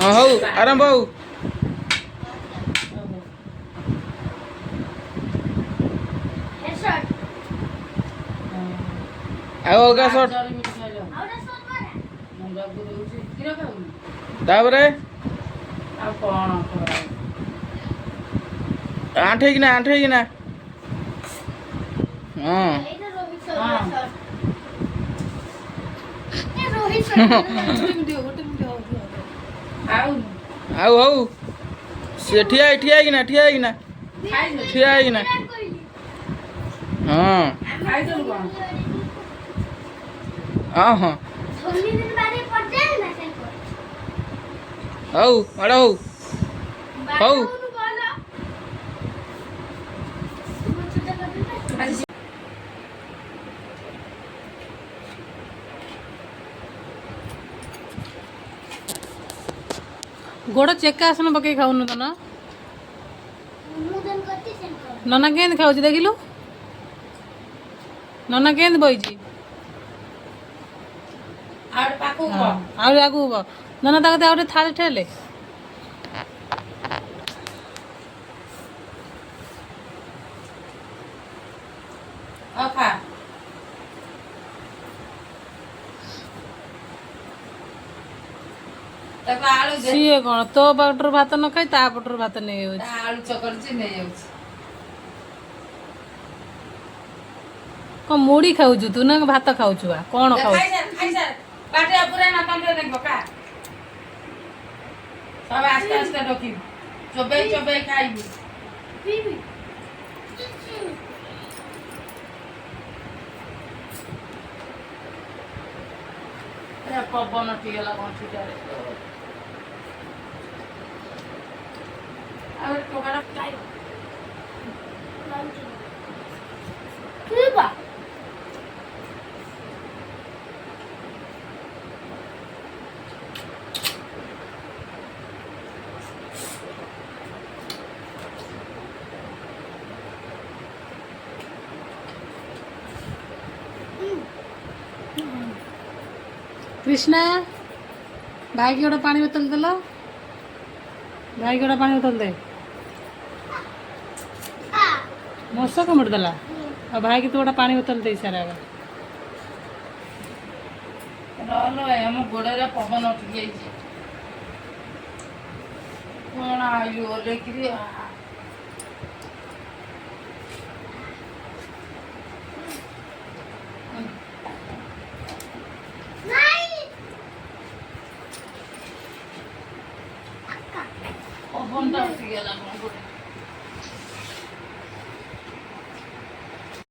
हाँ हौ आरंभ हौ ଆଉ ଅଲଗା ସଟ୍ ତାପରେ ଆଣ୍ଠେଇକିନା ହଁ ଆଉ ହଉ ସେ ଠିଆ ହେଇକିନା ହଁ ହଁ ହଁ ହଉ ମାଡ଼ ହଉ गोड़ चेका आसन पकई खाऊन तो ना नना केंद खाऊ देखिलु नना केंद बही आगू नना ताकते आउटे थाली ठेले सीए कौन तो पटर भात न खाई ता पटर भात नहीं आलू चकड़ी नहीं जाऊँ कौन मुड़ी खाऊ तू ना भात खाऊ कौन खाऊ सब आस्ते आस्ते रखी चोबई चोबई खाइबू पवन टीगला गंठीटारे अरे टोकाटा खाइबू कृष्णा भाई की गोटे पानी बोतल देल भाई की गोटे पानी बोतल दे मस कमड़ देला और भाई की तू गोटे पानी बोतल दे सारा गोड़े पवन उठी कौन आयु ओलेकरी पवन उठी गला